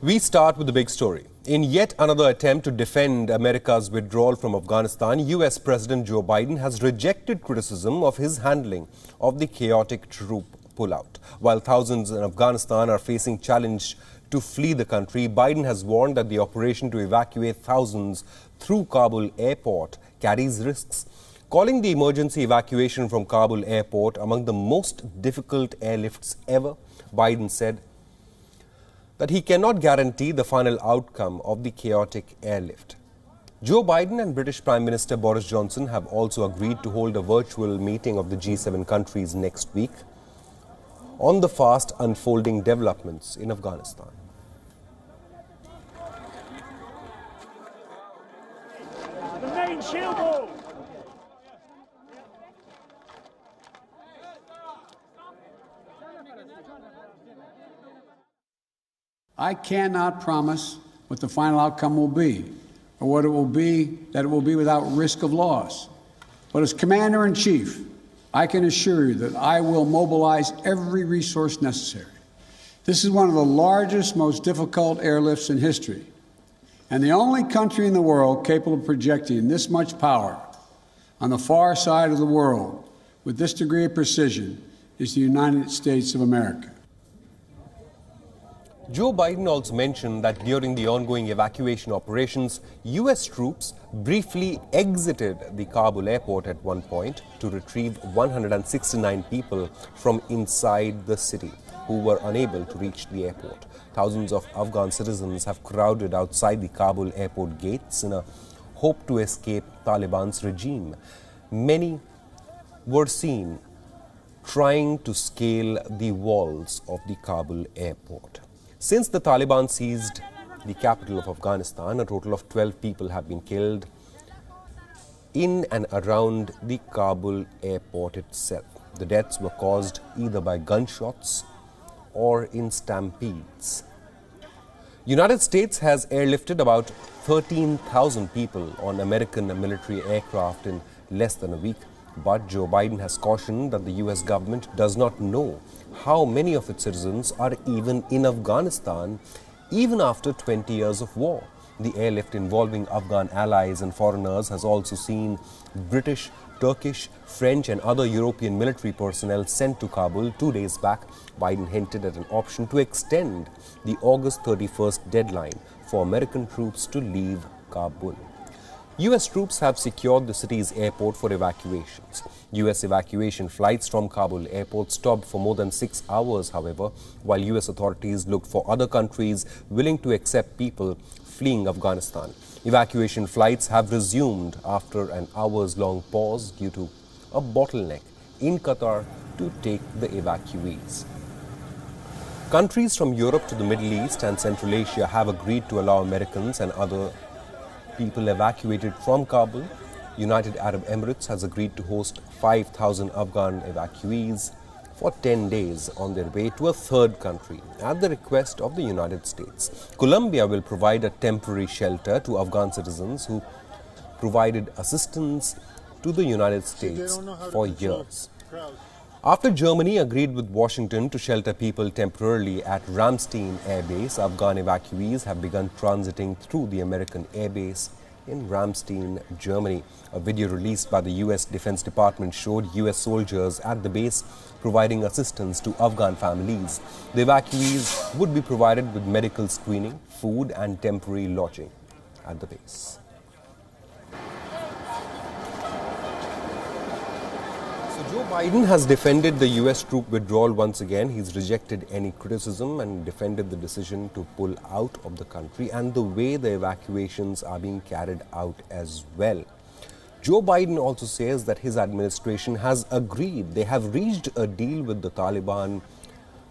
We start with the big story. In yet another attempt to defend America's withdrawal from Afghanistan, US President Joe Biden has rejected criticism of his handling of the chaotic troop pullout. While thousands in Afghanistan are facing challenge to flee the country, Biden has warned that the operation to evacuate thousands through Kabul airport carries risks, calling the emergency evacuation from Kabul airport among the most difficult airlifts ever. Biden said that he cannot guarantee the final outcome of the chaotic airlift. Joe Biden and British Prime Minister Boris Johnson have also agreed to hold a virtual meeting of the G7 countries next week on the fast unfolding developments in Afghanistan. The main shield wall! I cannot promise what the final outcome will be, or what it will be, that it will be without risk of loss. But as Commander-in-Chief, I can assure you that I will mobilize every resource necessary. This is one of the largest, most difficult airlifts in history, and the only country in the world capable of projecting this much power on the far side of the world with this degree of precision is the United States of America. Joe Biden also mentioned that during the ongoing evacuation operations, U.S. troops briefly exited the Kabul airport at one point to retrieve 169 people from inside the city who were unable to reach the airport. Thousands of Afghan citizens have crowded outside the Kabul airport gates in a hope to escape Taliban's regime. Many were seen trying to scale the walls of the Kabul airport. Since the Taliban seized the capital of Afghanistan, a total of 12 people have been killed in and around the Kabul airport itself. The deaths were caused either by gunshots or in stampedes. United States has airlifted about 13,000 people on American military aircraft in less than a week. But Joe Biden has cautioned that the U.S. government does not know how many of its citizens are even in Afghanistan, even after 20 years of war. The airlift involving Afghan allies and foreigners has also seen British, Turkish, French and other European military personnel sent to Kabul 2 days back. Biden hinted at an option to extend the August 31st deadline for American troops to leave Kabul. U.S. troops have secured the city's airport for evacuations. U.S. evacuation flights from Kabul airport stopped for more than 6 hours, however, while U.S. authorities looked for other countries willing to accept people fleeing Afghanistan. Evacuation flights have resumed after an hours-long pause due to a bottleneck in Qatar to take the evacuees. Countries from Europe to the Middle East and Central Asia have agreed to allow Americans and other people evacuated from Kabul. United Arab Emirates has agreed to host 5,000 Afghan evacuees for 10 days on their way to a third country at the request of the United States. Colombia will provide a temporary shelter to Afghan citizens who provided assistance to the United States for years. After Germany agreed with Washington to shelter people temporarily at Ramstein Air Base, Afghan evacuees have begun transiting through the American air base in Ramstein, Germany. A video released by the U.S. Defense Department showed U.S. soldiers at the base providing assistance to Afghan families. The evacuees would be provided with medical screening, food and temporary lodging at the base. Joe Biden has defended the U.S. troop withdrawal once again. He's rejected any criticism and defended the decision to pull out of the country and the way the evacuations are being carried out as well. Joe Biden also says that his administration has agreed, they have reached a deal with the Taliban,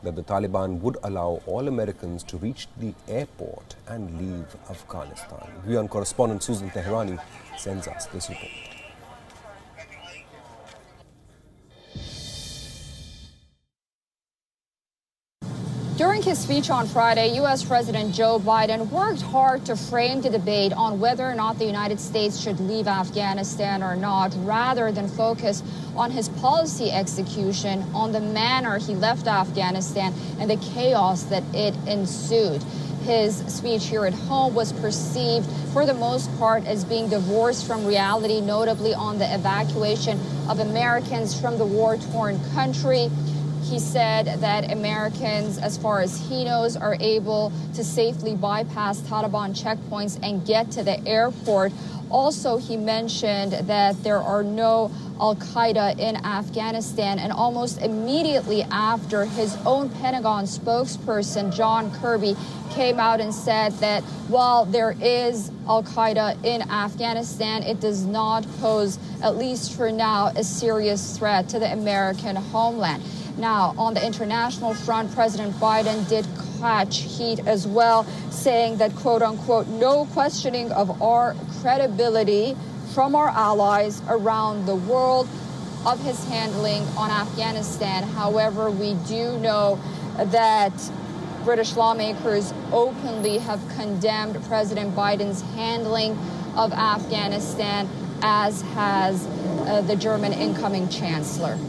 that the Taliban would allow all Americans to reach the airport and leave Afghanistan. WION correspondent Susan Tehrani sends us this report. During his speech on Friday, U.S. President Joe Biden worked hard to frame the debate on whether or not the United States should leave Afghanistan or not, rather than focus on his policy execution, on the manner he left Afghanistan and the chaos that it ensued. his speech here at home was perceived, for the most part, as being divorced from reality, notably on the evacuation of Americans from the war-torn country. He said that Americans, as far as he knows, are able to safely bypass Taliban checkpoints and get to the airport. Also, he mentioned that there are no al-Qaeda in Afghanistan, and almost immediately after, his own Pentagon spokesperson, John Kirby, came out and said that while there is al-Qaeda in Afghanistan, it does not pose, at least for now, a serious threat to the American homeland. Now, on the international front, President Biden did catch heat as well, saying that, quote unquote, no questioning of our credibility from our allies around the world of his handling on Afghanistan. However, we do know that British lawmakers openly have condemned President Biden's handling of Afghanistan, as has the German incoming chancellor.